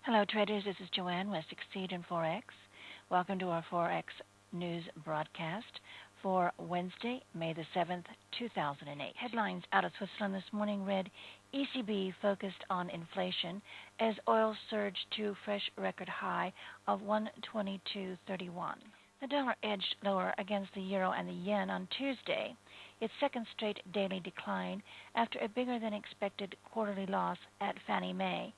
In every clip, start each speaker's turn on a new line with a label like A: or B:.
A: Hello, traders. This is Joanne with Succeed in Forex. Welcome to our Forex news broadcast for Wednesday, May the 7th, 2008. Headlines out of Switzerland this morning read, ECB focused on inflation as oil surged to fresh record high of 122.31. The dollar edged lower against the euro and the yen on Tuesday, its second straight daily decline after a bigger than expected quarterly loss at Fannie Mae,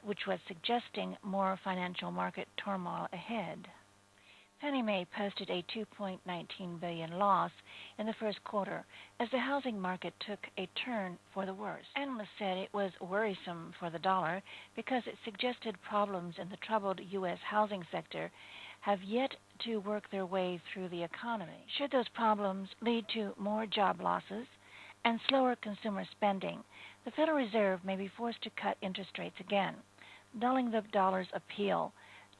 A: which was suggesting more financial market turmoil ahead. Fannie Mae posted a $2.19 billion loss in the first quarter as the housing market took a turn for the worse. Analysts said it was worrisome for the dollar because it suggested problems in the troubled U.S. housing sector have yet to work their way through the economy. Should those problems lead to more job losses and slower consumer spending, the Federal Reserve may be forced to cut interest rates again, dulling the dollar's appeal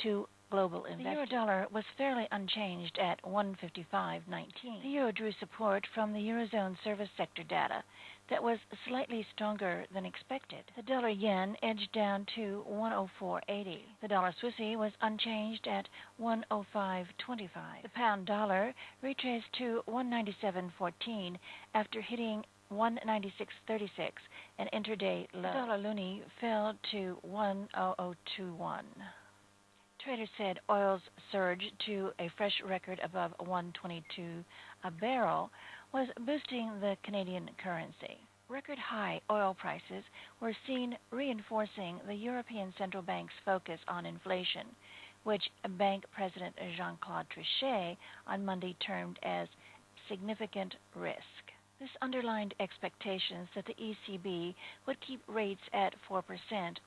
A: to global investors. The euro-dollar was fairly unchanged at 155.19. The euro drew support from the Eurozone service sector data that was slightly stronger than expected. The dollar-yen edged down to 104.80. The dollar Swissy was unchanged at 105.25. The pound-dollar retraced to 197.14 after hitting 196.36, an intraday low. The dollar loonie fell to 10021. Traders said oil's surge to a fresh record above 122 a barrel was boosting the Canadian currency. Record high oil prices were seen reinforcing the European Central Bank's focus on inflation, which Bank President Jean-Claude Trichet on Monday termed as significant risk. This underlined expectations that the ECB would keep rates at 4%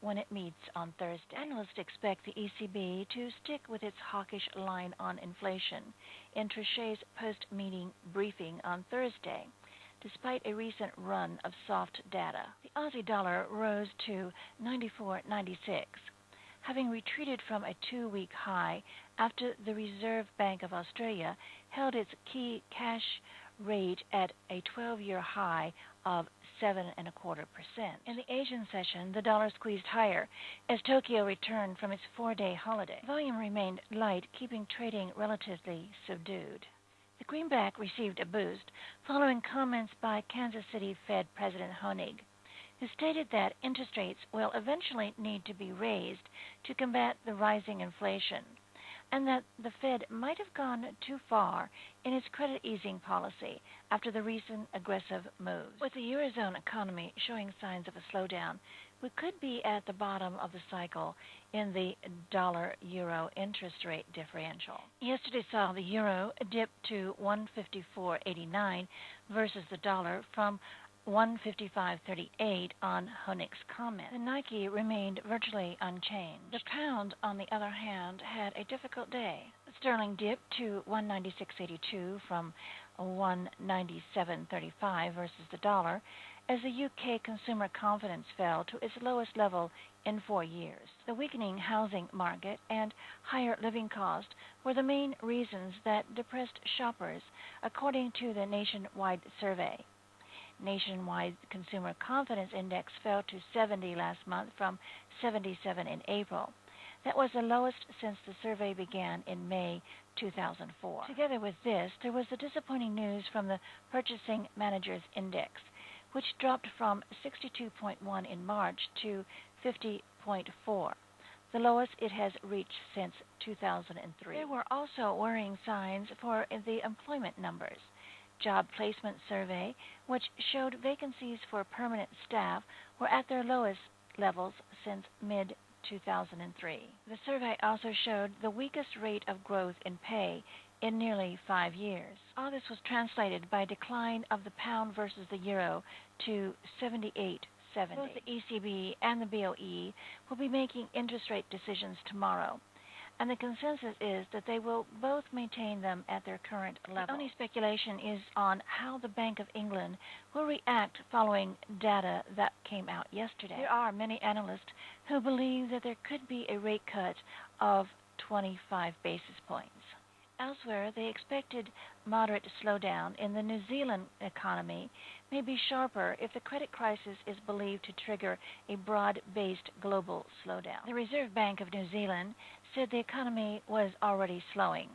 A: when it meets on Thursday. Analysts expect the ECB to stick with its hawkish line on inflation in Trichet's post-meeting briefing on Thursday, despite a recent run of soft data. The Aussie dollar rose to 94.96, having retreated from a two-week high after the Reserve Bank of Australia held its key cash rate at a 12-year high of 7.25%. In the Asian session, the dollar squeezed higher as Tokyo returned from its four-day holiday. Volume remained light, keeping trading relatively subdued. The greenback received a boost following comments by Kansas City Fed President Honig, who stated that interest rates will eventually need to be raised to combat the rising inflation, and that the Fed might have gone too far in its credit easing policy after the recent aggressive moves. With the Eurozone economy showing signs of a slowdown, we could be at the bottom of the cycle in the dollar-euro interest rate differential. Yesterday saw the euro dip to 154.89 versus the dollar from 155.38 on Honig's comment. The Nike remained virtually unchanged. The pound, on the other hand, had a difficult day. The sterling dipped to 196.82 from 197.35 versus the dollar as the UK consumer confidence fell to its lowest level in 4 years. The weakening housing market and higher living costs were the main reasons that depressed shoppers, according to the nationwide survey. Nationwide consumer confidence index fell to 70 last month from 77 in April. That was the lowest since the survey began in May 2004. Together with this, there was the disappointing news from the Purchasing Managers Index, which dropped from 62.1 in March to 50.4, the lowest it has reached since 2003. There were also worrying signs for the employment numbers. Job placement survey, which showed vacancies for permanent staff were at their lowest levels since mid-2003. The survey also showed the weakest rate of growth in pay in nearly 5 years. All this was translated by a decline of the pound versus the euro to 78.70. Both the ECB and the BOE will be making interest rate decisions tomorrow, and the consensus is that they will both maintain them at their current level. The only speculation is on how the Bank of England will react following data that came out yesterday. There are many analysts who believe that there could be a rate cut of 25 basis points. Elsewhere, the expected moderate slowdown in the New Zealand economy may be sharper if the credit crisis is believed to trigger a broad-based global slowdown. The Reserve Bank of New Zealand said the economy was already slowing,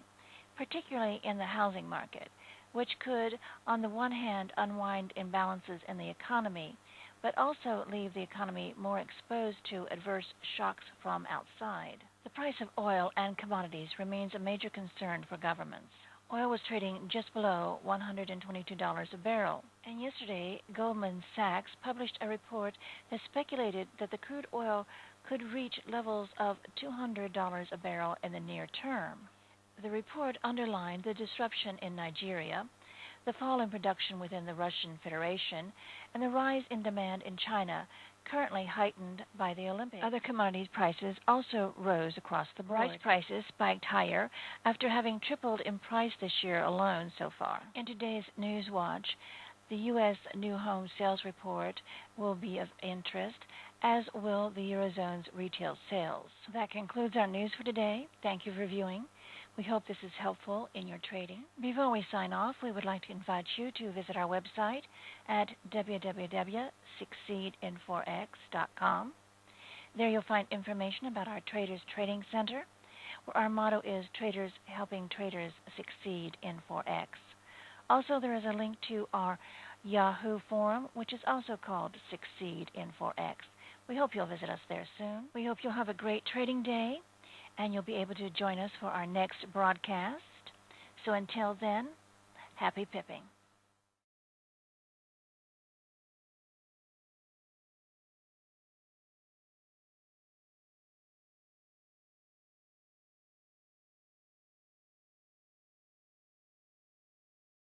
A: particularly in the housing market, which could, on the one hand, unwind imbalances in the economy, but also leave the economy more exposed to adverse shocks from outside. The price of oil and commodities remains a major concern for governments. Oil was trading just below $122 a barrel, and yesterday Goldman Sachs published a report that speculated that the crude oil could reach levels of $200 a barrel in the near term. The report underlined the disruption in Nigeria, the fall in production within the Russian Federation, and the rise in demand in China, currently heightened by the Olympics. Other commodities prices also rose across the board. Rice prices spiked higher after having tripled in price this year alone so far. In today's News Watch, the U.S. new home sales report will be of interest, as will the Eurozone's retail sales. That concludes our news for today. Thank you for viewing. We hope this is helpful in your trading. Before we sign off, we would like to invite you to visit our website at www.succeedinforex.com. There you'll find information about our Traders Trading Center, where our motto is Traders Helping Traders Succeed in Forex. Also, there is a link to our Yahoo forum, which is also called Succeed in Forex. We hope you'll visit us there soon. We hope you'll have a great trading day, and you'll be able to join us for our next broadcast. So until then, happy pipping.